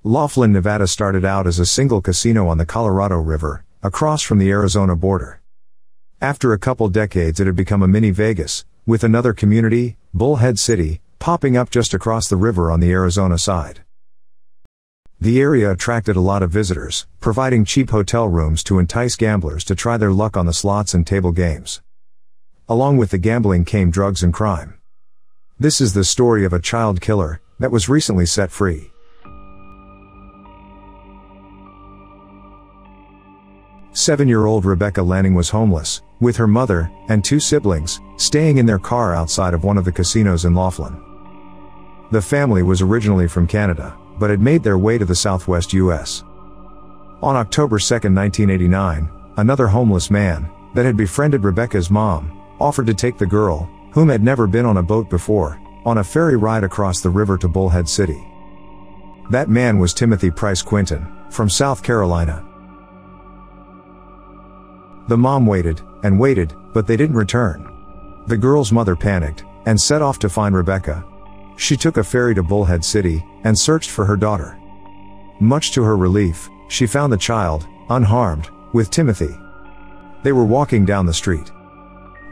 Laughlin, Nevada started out as a single casino on the Colorado River, across from the Arizona border. After a couple decades it had become a mini Vegas, with another community, Bullhead City, popping up just across the river on the Arizona side. The area attracted a lot of visitors, providing cheap hotel rooms to entice gamblers to try their luck on the slots and table games. Along with the gambling came drugs and crime. This is the story of a child killer that was recently set free. Seven-year-old Rebecca Lanning was homeless, with her mother and two siblings, staying in their car outside of one of the casinos in Laughlin. The family was originally from Canada, but had made their way to the southwest U.S. On October 2, 1989, another homeless man, that had befriended Rebecca's mom, offered to take the girl, whom had never been on a boat before, on a ferry ride across the river to Bullhead City. That man was Timothy Price Quinton, from South Carolina. The mom waited, and waited, but they didn't return. The girl's mother panicked, and set off to find Rebecca. She took a ferry to Bullhead City, and searched for her daughter. Much to her relief, she found the child, unharmed, with Timothy. They were walking down the street.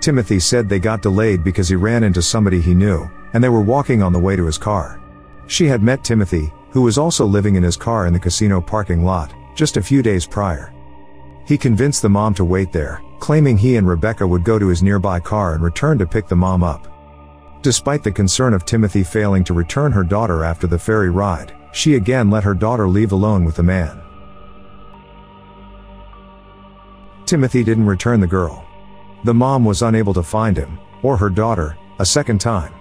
Timothy said they got delayed because he ran into somebody he knew, and they were walking on the way to his car. She had met Timothy, who was also living in his car in the casino parking lot, just a few days prior. He convinced the mom to wait there, claiming he and Rebecca would go to his nearby car and return to pick the mom up. Despite the concern of Timothy failing to return her daughter after the ferry ride, she again let her daughter leave alone with the man. Timothy didn't return the girl. The mom was unable to find him, or her daughter, a second time.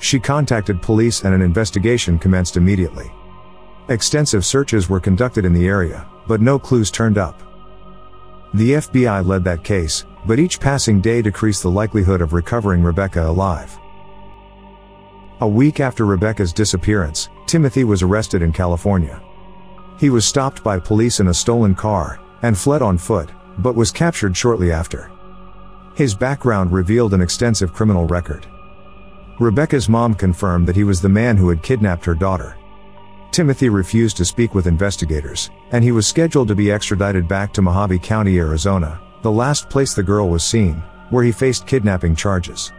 She contacted police and an investigation commenced immediately. Extensive searches were conducted in the area, but no clues turned up. The FBI led that case, but each passing day decreased the likelihood of recovering Rebecca alive. A week after Rebecca's disappearance, Timothy was arrested in California. He was stopped by police in a stolen car, and fled on foot, but was captured shortly after. His background revealed an extensive criminal record. Rebecca's mom confirmed that he was the man who had kidnapped her daughter. Timothy refused to speak with investigators, and he was scheduled to be extradited back to Mojave County, Arizona, the last place the girl was seen, where he faced kidnapping charges.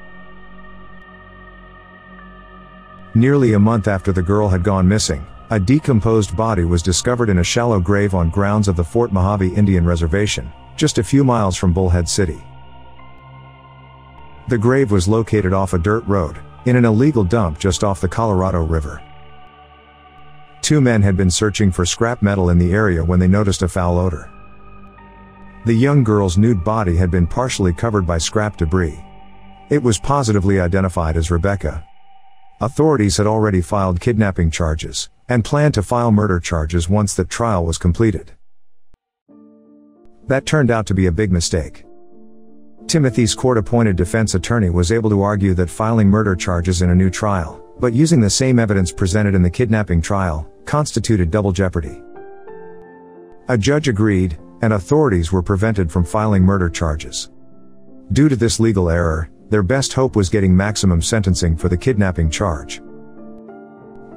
Nearly a month after the girl had gone missing, a decomposed body was discovered in a shallow grave on grounds of the Fort Mojave Indian Reservation, just a few miles from Bullhead City. The grave was located off a dirt road, in an illegal dump just off the Colorado River. Two men had been searching for scrap metal in the area when they noticed a foul odor. The young girl's nude body had been partially covered by scrap debris. It was positively identified as Rebecca. Authorities had already filed kidnapping charges, and planned to file murder charges once the trial was completed. That turned out to be a big mistake. Timothy's court-appointed defense attorney was able to argue that filing murder charges in a new trial, but using the same evidence presented in the kidnapping trial, constituted double jeopardy. A judge agreed, and authorities were prevented from filing murder charges. Due to this legal error, their best hope was getting maximum sentencing for the kidnapping charge.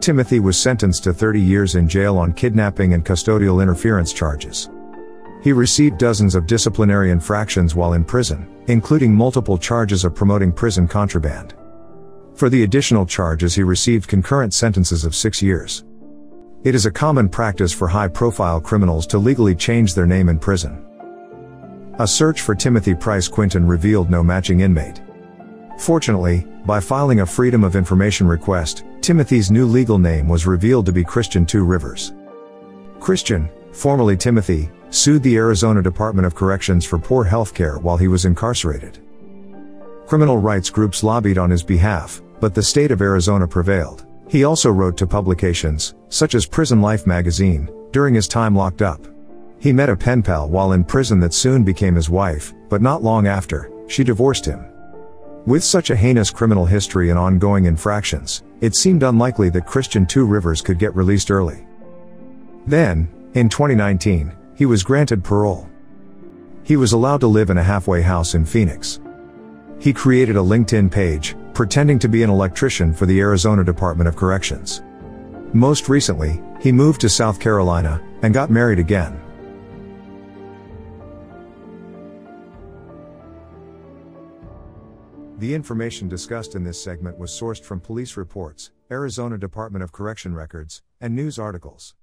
Timothy was sentenced to 30 years in jail on kidnapping and custodial interference charges. He received dozens of disciplinary infractions while in prison, including multiple charges of promoting prison contraband. For the additional charges he received concurrent sentences of 6 years. It is a common practice for high-profile criminals to legally change their name in prison. A search for Timothy Price Quinton revealed no matching inmate. Fortunately, by filing a Freedom of Information request, Timothy's new legal name was revealed to be Christian Two Rivers. Christian, formerly Timothy, sued the Arizona Department of Corrections for poor health care while he was incarcerated. Criminal rights groups lobbied on his behalf, but the state of Arizona prevailed. He also wrote to publications, such as Prison Life magazine, during his time locked up. He met a pen pal while in prison that soon became his wife, but not long after, she divorced him. With such a heinous criminal history and ongoing infractions, it seemed unlikely that Christian Two Rivers could get released early. Then, in 2019, he was granted parole. He was allowed to live in a halfway house in Phoenix. He created a LinkedIn page, pretending to be an electrician for the Arizona Department of Corrections. Most recently, he moved to South Carolina and got married again. The information discussed in this segment was sourced from police reports, Arizona Department of Correction records, and news articles.